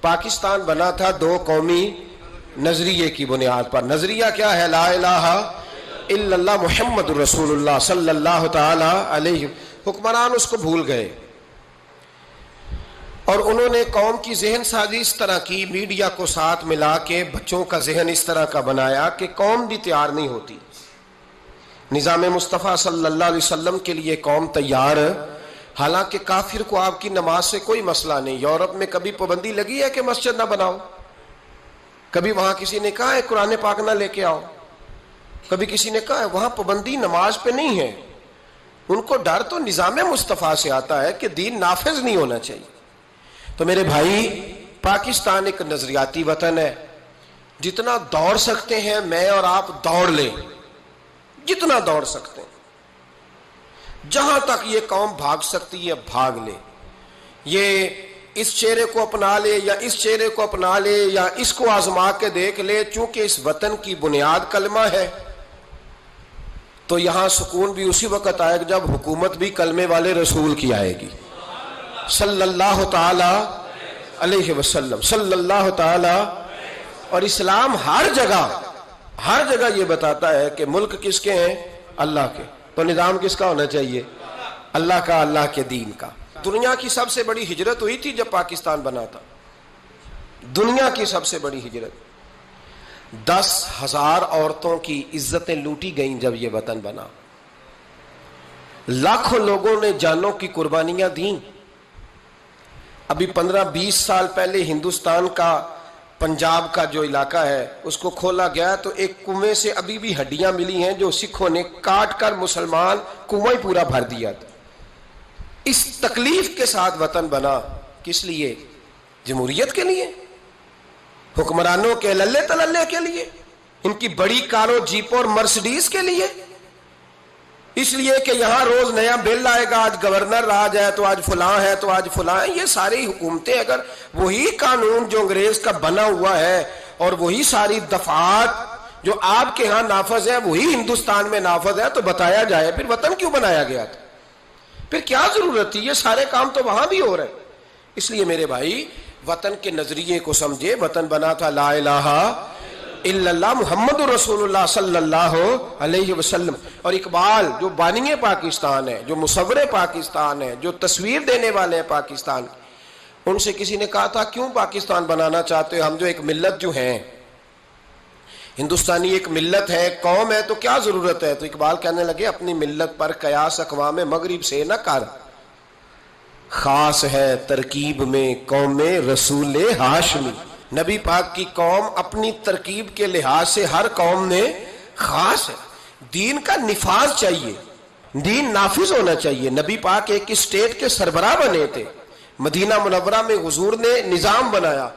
پاکستان بنا تھا دو قومی نظریے کی بنیاد پر. نظریہ کیا ہے؟ لا الہ الا اللہ محمد رسول اللہ صلی اللہ تعالی علیہ. حکمران اس کو بھول گئے اور انہوں نے قوم کی ذہن سازی اس طرح کی، میڈیا کو ساتھ ملا کے بچوں کا ذہن اس طرح کا بنایا کہ قوم بھی تیار نہیں ہوتی. نظام مصطفیٰ صلی اللہ علیہ وسلم کے لیے قوم تیار، حالانکہ کافر کو آپ کی نماز سے کوئی مسئلہ نہیں. یورپ میں کبھی پابندی لگی ہے کہ مسجد نہ بناؤ؟ کبھی وہاں کسی نے کہا ہے قرآن پاک نہ لے کے آؤ؟ کبھی کسی نے کہا ہے؟ وہاں پابندی نماز پہ نہیں ہے. ان کو ڈر تو نظام مصطفیٰ سے آتا ہے کہ دین نافذ نہیں ہونا چاہیے. تو میرے بھائی، پاکستان ایک نظریاتی وطن ہے. جتنا دوڑ سکتے ہیں میں اور آپ دوڑ لیں، جتنا دوڑ سکتے ہیں. جہاں تک یہ قوم بھاگ سکتی ہے بھاگ لے. یہ اس چہرے کو اپنا لے یا اس چہرے کو اپنا لے یا اس کو آزما کے دیکھ لے. چونکہ اس وطن کی بنیاد کلمہ ہے تو یہاں سکون بھی اسی وقت آئے گا جب حکومت بھی کلمے والے رسول کی آئے گی صلی اللہ تعالی علیہ وسلم، صلی اللہ تعالی. اور اسلام ہر جگہ یہ بتاتا ہے کہ ملک کس کے ہیں؟ اللہ کے. تو نظام کس کا ہونا چاہیے؟ اللہ کا، اللہ کے دین کا. دنیا کی سب سے بڑی ہجرت ہوئی تھی جب پاکستان بنا تھا. دنیا کی سب سے بڑی ہجرت. 10,000 عورتوں کی عزتیں لوٹی گئیں جب یہ وطن بنا. لاکھوں لوگوں نے جانوں کی قربانیاں دیں. ابھی 15-20 سال پہلے ہندوستان کا پنجاب کا جو علاقہ ہے اس کو کھولا گیا تو ایک کنویں سے ابھی بھی ہڈیاں ملی ہیں جو سکھوں نے کاٹ کر مسلمان کنواں ہی پورا بھر دیا تھا. اس تکلیف کے ساتھ وطن بنا. کس لیے؟ جمہوریت کے لیے، حکمرانوں کے للے تللے کے لیے، ان کی بڑی کاروں جیپوں اور مرسڈیز کے لیے. اس لیے کہ یہاں روز نیا بل آئے گا، آج گورنر راج ہے تو آج فلاں ہے تو آج فلاں ہے. یہ ساری حکومتیں اگر وہی قانون جو انگریز کا بنا ہوا ہے اور وہی ساری دفعات جو آپ کے ہاں نافذ ہے وہی ہندوستان میں نافذ ہے تو بتایا جائے پھر وطن کیوں بنایا گیا تھا؟ پھر کیا ضرورت تھی؟ یہ سارے کام تو وہاں بھی ہو رہے ہیں. اس لیے میرے بھائی وطن کے نظریے کو سمجھے. وطن بنا تھا لا الہ الا اللہ محمد رسول اللہ صلی اللہ علیہ وسلم. اور اقبال جو بانی پاکستان ہے، جو مصور پاکستان ہے، جو تصویر دینے والے ہیں پاکستان، ان سے کسی نے کہا تھا کیوں پاکستان بنانا چاہتے ہو؟ ہم جو ایک ملت جو ہیں، ہندوستانی ایک ملت ہے، قوم ہے، تو کیا ضرورت ہے؟ تو اقبال کہنے لگے اپنی ملت پر قیاس اقوام مغرب سے نہ کر، خاص ہے ترکیب میں قوم رسول ہاشمی. نبی پاک کی قوم اپنی ترکیب کے لحاظ سے ہر قوم نے خاص ہے. دین کا نفاذ چاہیے، دین نافذ ہونا چاہیے. نبی پاک ایک اسٹیٹ کے سربراہ بنے تھے. مدینہ منورہ میں حضور نے نظام بنایا.